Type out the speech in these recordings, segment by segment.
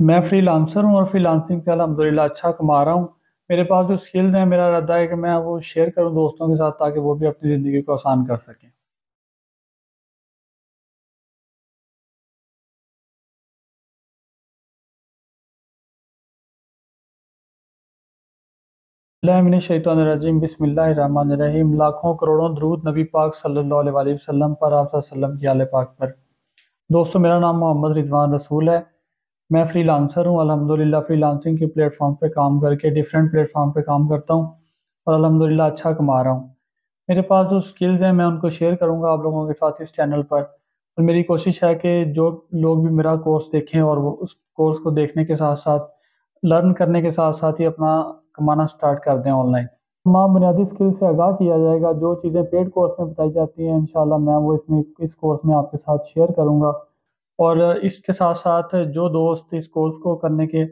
मैं फ्रीलांसर हूँ और फ्रीलांसिंग से अल्हम्दुलिल्लाह अच्छा कमा रहा हूँ। मेरे पास जो स्किल्स हैं, मेरा इरादा है कि मैं वो शेयर करूँ दोस्तों के साथ ताकि वो भी अपनी ज़िंदगी को आसान कर सकें। बिस्मिल्लाहिर्रहमानिर्रहीम, बिस्मिल्लाहिर्रहमानिर्रहीम। लाखों करोड़ों दरूद नबी पाक सल्लल्लाहु अलैहि वसल्लम पर, आप वसल्लम की आले पाक पर। दोस्तों, मेरा नाम मोहम्मद रिजवान रसूल है। मैं फ्रीलांसर हूँ अल्हम्दुलिल्लाह। फ्रीलांसिंग के प्लेटफॉर्म पे काम करके डिफरेंट प्लेटफॉर्म पे काम करता हूँ और अल्हम्दुलिल्लाह अच्छा कमा रहा हूँ। मेरे पास जो स्किल्स हैं मैं उनको शेयर करूंगा आप लोगों के साथ इस चैनल पर। और मेरी कोशिश है कि जो लोग भी मेरा कोर्स देखें और वो उस कोर्स को देखने के साथ साथ लर्न करने के साथ साथ ही अपना कमाना स्टार्ट कर दें ऑनलाइन। तमाम बुनियादी स्किल से आगाह किया जाएगा। जो चीज़ें पेड कोर्स में बताई जाती हैं इंशाल्लाह मैं वो इसमें इस कोर्स में आपके साथ शेयर करूंगा। और इसके साथ साथ जो दोस्त इस कोर्स को करने के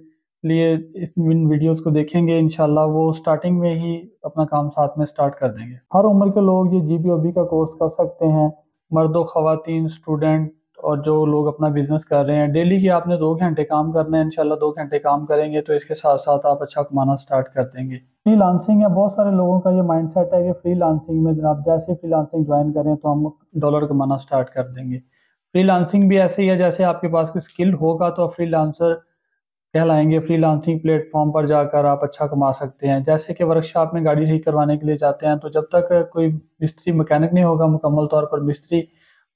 लिए इन वीडियोस को देखेंगे इंशाल्लाह वो स्टार्टिंग में ही अपना काम साथ में स्टार्ट कर देंगे। हर उम्र के लोग ये जीबीओबी का कोर्स कर सकते हैं, मर्दो ख़वातीन, स्टूडेंट और जो लोग अपना बिजनेस कर रहे हैं। डेली की आपने 2 घंटे काम करना है, इंशाल्लाह 2 घंटे काम करेंगे तो इसके साथ साथ आप अच्छा कमाना स्टार्ट कर देंगे। फ्रीलांसिंग है, बहुत सारे लोगों का ये माइंडसेट है कि फ्रीलांसिंग में जनाब जैसे फ्रीलांसिंग ज्वाइन करें तो हम डॉलर कमाना स्टार्ट कर देंगे। फ्रीलांसिंग भी ऐसे ही है, जैसे आपके पास कोई स्किल होगा तो फ्रीलांसर कहलाएंगे। फ्रीलांसिंग प्लेटफॉर्म पर जाकर आप अच्छा कमा सकते हैं। जैसे कि वर्कशॉप में गाड़ी ठीक करवाने के लिए जाते हैं तो जब तक कोई मिस्त्री मैकेनिक नहीं होगा मुकम्मल तौर पर मिस्त्री,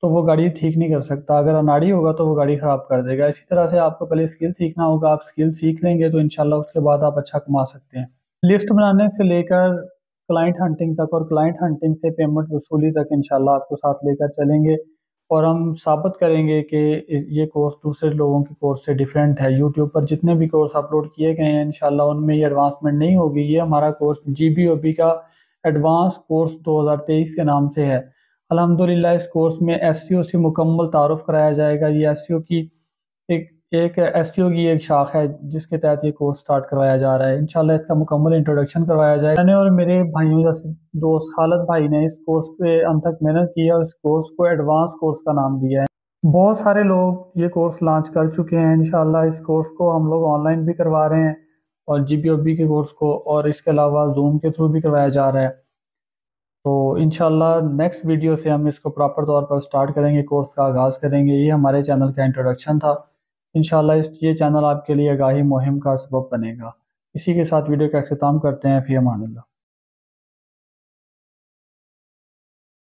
तो वो गाड़ी ठीक नहीं कर सकता। अगर अनाड़ी होगा तो वो गाड़ी खराब कर देगा। इसी तरह से आपको पहले स्किल सीखना होगा। आप स्किल सीख लेंगे तो इंशाल्लाह उसके बाद आप अच्छा कमा सकते हैं। लिस्ट बनाने से लेकर क्लाइंट हंटिंग तक और क्लाइंट हंटिंग से पेमेंट वसूली तक इंशाल्लाह आपको साथ लेकर चलेंगे। और हम साबित करेंगे कि ये कोर्स दूसरे लोगों के कोर्स से डिफरेंट है। यूट्यूब पर जितने भी कोर्स अपलोड किए गए हैं इंशाल्लाह उनमें ये एडवांसमेंट नहीं होगी। ये हमारा कोर्स जीबीओबी का एडवांस कोर्स 2023 के नाम से है। अल्हम्दुलिल्लाह इस कोर्स में एसईओ से मुकम्मल तारुफ कराया जाएगा। ये एसईओ की एक एक एसईओ की एक शाख है जिसके तहत ये कोर्स स्टार्ट करवाया जा रहा है। इंशाल्लाह इसका मुकम्मल इंट्रोडक्शन करवाया जाएगा। मैंने और मेरे भाइयों जैसे दोस्त खालिद भाई ने इस कोर्स पे अंत तक मेहनत की है और इस कोर्स को एडवांस कोर्स का नाम दिया है। बहुत सारे लोग ये कोर्स लॉन्च कर चुके हैं। इंशाल्लाह इस कोर्स को हम लोग ऑनलाइन भी करवा रहे हैं और जीबीओबी के कोर्स को, और इसके अलावा जूम के थ्रू भी करवाया जा रहा है। तो इंशाल्लाह नेक्स्ट वीडियो से हम इसको प्रॉपर तौर पर स्टार्ट करेंगे, कोर्स का आगाज़ करेंगे। ये हमारे चैनल का इंट्रोडक्शन था। इंशाल्लाह ये चैनल आपके लिए आगाही मुहिम का सबब बनेगा। इसी के साथ वीडियो का अख्ताम करते हैं। फ़ी अमानिल्लाह।